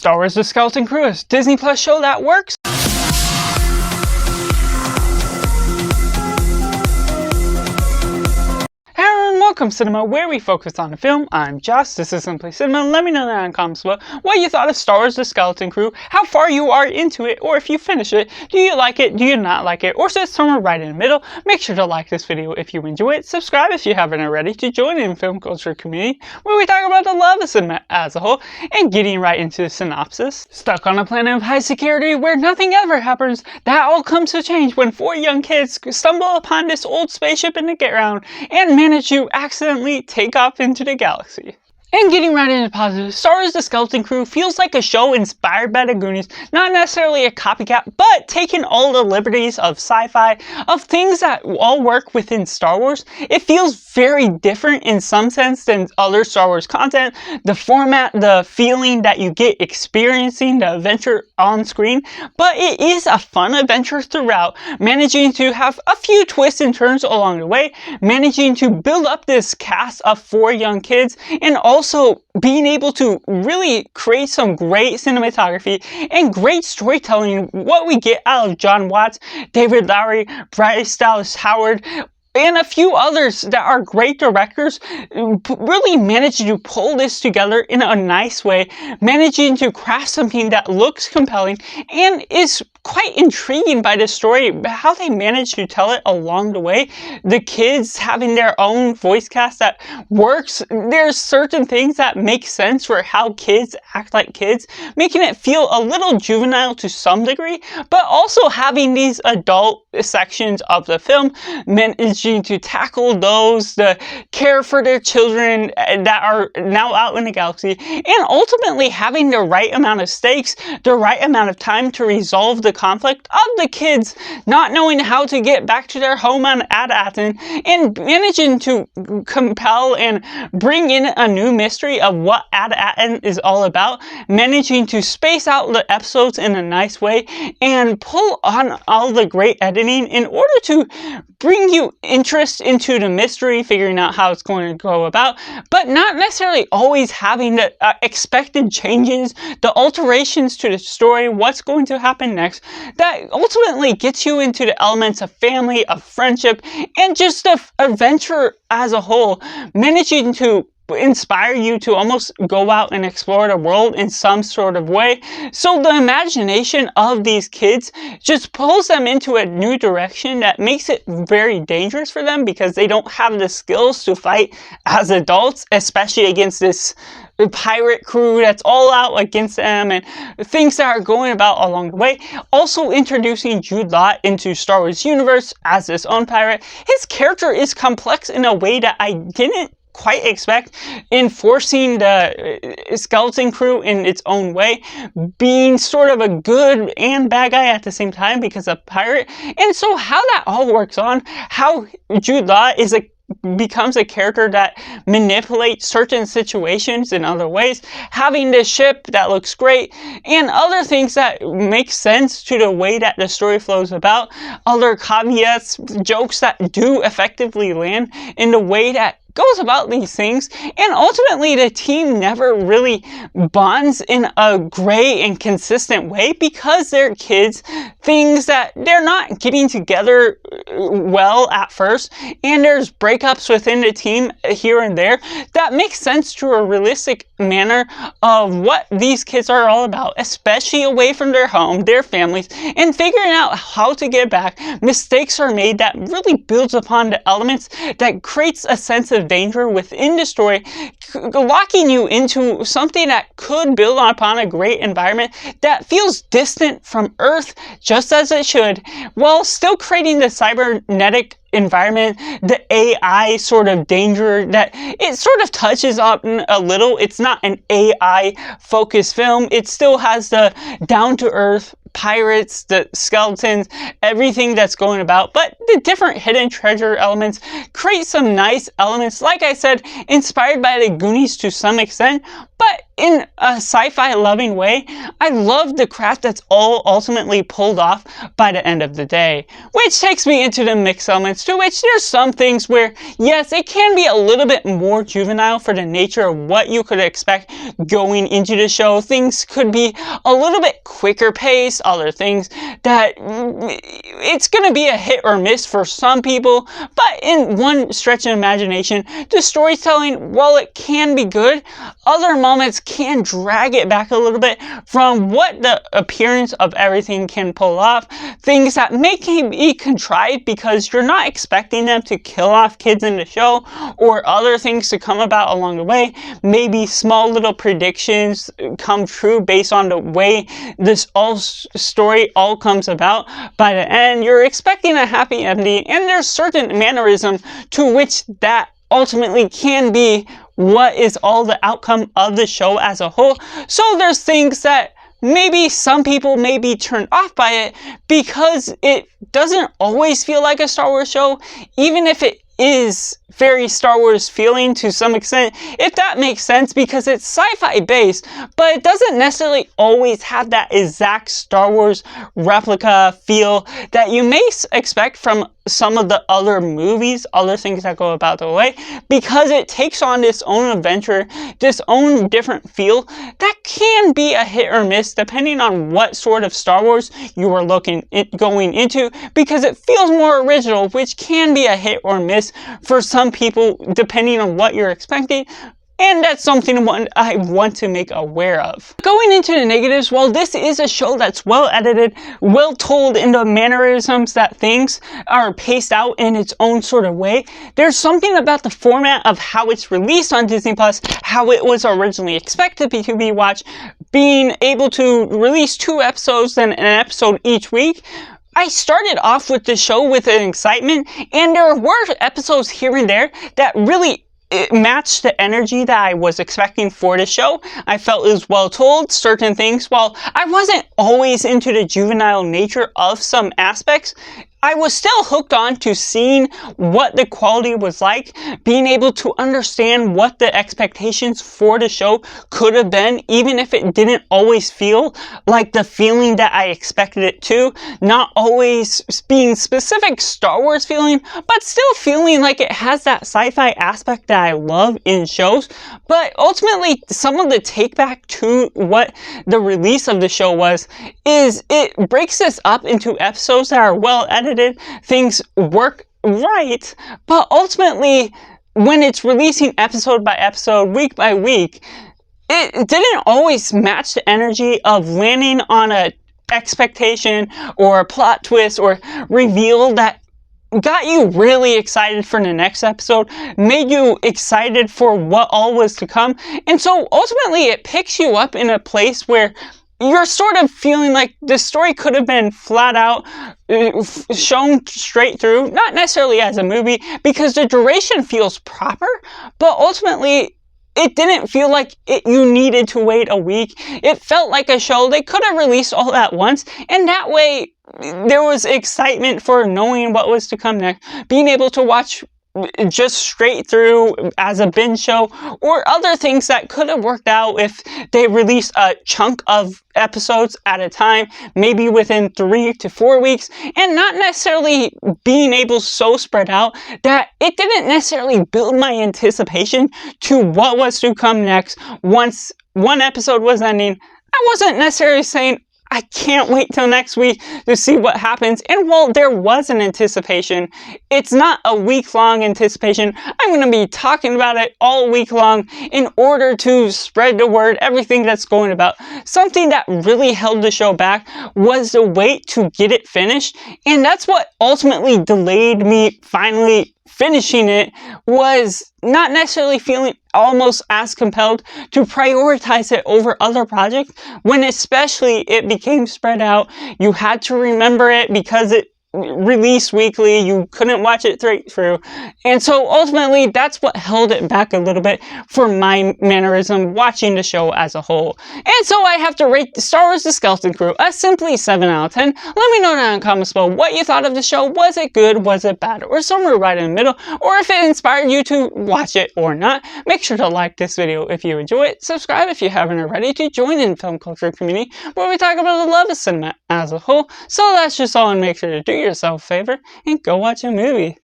Star Wars: The Skeleton Crew is a Disney Plus show that works. Welcome Cinema, where we focus on a film. I'm Josh, this is Simply Cinema. Let me know in the comments below what you thought of Star Wars: The Skeleton Crew, how far you are into it, or if you finish it. Do you like it, do you not like it, or sit somewhere right in the middle? Make sure to like this video if you enjoy it, subscribe if you haven't already to join in the film culture community, where we talk about the love of cinema as a whole, and getting right into the synopsis. Stuck on a planet of high security where nothing ever happens, that all comes to change when 4 young kids stumble upon this old spaceship in the ground and manage to accidentally take off into the galaxy. And getting right into positive, Star Wars: The Skeleton Crew feels like a show inspired by the Goonies, not necessarily a copycat, but taking all the liberties of sci-fi, of things that all work within Star Wars. It feels very different in some sense than other Star Wars content. The format, the feeling that you get experiencing the adventure on screen, but it is a fun adventure throughout, managing to have a few twists and turns along the way, managing to build up this cast of 4 young kids, and also being able to really create some great cinematography and great storytelling. What we get out of Jon Watts, David Lowery, Bryce Dallas Howard, and a few others that are great directors, really managed to pull this together in a nice way, managing to craft something that looks compelling and is quite intriguing by the story, how they managed to tell it along the way. The kids having their own voice cast that works. There's certain things that make sense for how kids act like kids, making it feel a little juvenile to some degree, but also having these adult sections of the film, managing to tackle those, the care for their children that are now out in the galaxy, and ultimately having the right amount of stakes, the right amount of time to resolve the conflict of the kids not knowing how to get back to their home on Ad-Aton, and managing to compel and bring in a new mystery of what Ad-Aton is all about, managing to space out the episodes in a nice way and pull on all the great editing in order to bring you interest into the mystery, figuring out how it's going to go about, but not necessarily always having the expected changes, the alterations to the story, what's going to happen next, that ultimately gets you into the elements of family, of friendship, and just the adventure as a whole, managing to inspire you to almost go out and explore the world in some sort of way. So the imagination of these kids just pulls them into a new direction that makes it very dangerous for them, because they don't have the skills to fight as adults, especially against this pirate crew that's all out against them and things that are going about along the way. Also introducing Jude Law into Star Wars universe as his own pirate. His character is complex in a way that I didn't quite expect, enforcing the Skeleton Crew in its own way, being sort of a good and bad guy at the same time because a pirate. And so how that all works on, how Jude Law becomes a character that manipulates certain situations in other ways, having this ship that looks great, and other things that make sense to the way that the story flows about, other caveats, jokes that do effectively land in the way that goes about these things. And ultimately the team never really bonds in a gray and consistent way, because they're kids, things that they're not getting together well at first, and there's breakups within the team here and there that makes sense to a realistic manner of what these kids are all about, especially away from their home, their families, and figuring out how to get back. Mistakes are made that really builds upon the elements that creates a sense of danger within the story, locking you into something that could build upon a great environment that feels distant from Earth, just as it should, while still creating the cybernetic environment, the AI sort of danger that it sort of touches on a little. It's not an AI focused film. It still has the down-to-earth pirates, the skeletons, everything that's going about, but the different hidden treasure elements create some nice elements, like I said, inspired by the Goonies to some extent, but but in a sci-fi loving way, I love the craft that's all ultimately pulled off by the end of the day. Which takes me into the mixed elements, to which there's some things where, yes, it can be a little bit more juvenile for the nature of what you could expect going into the show. Things could be a little bit quicker paced, other things that it's going to be a hit or miss for some people, but in one stretch of imagination, the storytelling, while it can be good, other moments can drag it back a little bit from what the appearance of everything can pull off. Things that may be contrived because you're not expecting them to kill off kids in the show, or other things to come about along the way. Maybe small little predictions come true based on the way this story all comes about. By the end, you're expecting a happy ending, and there's certain mannerism to which that ultimately can be what is all the outcome of the show as a whole. So there's things that maybe some people may be turned off by it because it doesn't always feel like a Star Wars show, even if it is very Star Wars feeling to some extent, if that makes sense, because it's sci-fi based, but it doesn't necessarily always have that exact Star Wars replica feel that you may expect from some of the other movies, other things that go about the way, because it takes on its own adventure, this own different feel that can be a hit or miss depending on what sort of Star Wars you are going into, because it feels more original, which can be a hit or miss for some people depending on what you're expecting. And that's something I want to make aware of. Going into the negatives, while this is a show that's well edited, well told in the mannerisms that things are paced out in its own sort of way, there's something about the format of how it's released on Disney Plus, how it was originally expected to be watched, being able to release 2 episodes and an episode each week. I started off with the show with an excitement, and there were episodes here and there that really it matched the energy that I was expecting for the show. I felt it was well told, certain things. While I wasn't always into the juvenile nature of some aspects, I was still hooked on to seeing what the quality was like, being able to understand what the expectations for the show could have been, even if it didn't always feel like the feeling that I expected it to. Not always being specific Star Wars feeling, but still feeling like it has that sci-fi aspect that I love in shows. But ultimately, some of the take back to what the release of the show was, is it breaks this up into episodes that are well edited. Things work right, but ultimately, when it's releasing episode by episode, week by week, it didn't always match the energy of landing on a expectation or a plot twist or reveal that got you really excited for the next episode, made you excited for what all was to come. And so ultimately it picks you up in a place where you're sort of feeling like the story could have been flat out shown straight through, not necessarily as a movie, because the duration feels proper, but ultimately it didn't feel like you needed to wait a week. It felt like a show they could have released all at once, and that way there was excitement for knowing what was to come next, being able to watch just straight through as a binge show, or other things that could have worked out if they released a chunk of episodes at a time, maybe within 3 to 4 weeks, and not necessarily being able so spread out that it didn't necessarily build my anticipation to what was to come next. Once one episode was ending, I wasn't necessarily saying, I can't wait till next week to see what happens. And while there was an anticipation, it's not a week-long anticipation. I'm going to be talking about it all week long in order to spread the word, everything that's going about. Something that really held the show back was the wait to get it finished. And that's what ultimately delayed me finally finishing it, was not necessarily feeling almost as compelled to prioritize it over other projects, when especially it became spread out. You had to remember it because it release weekly, you couldn't watch it straight through, and so ultimately that's what held it back a little bit for my mannerism watching the show as a whole. And so I have to rate Star Wars The Skeleton Crew a simply 7 out of 10. Let me know down in the comments below what you thought of the show. Was it good, was it bad, or somewhere right in the middle, or if it inspired you to watch it or not. Make sure to like this video if you enjoy it, subscribe if you haven't already to join in the film culture community where we talk about the love of cinema as a whole. So that's just all, and make sure to do yourself a favor and go watch a movie.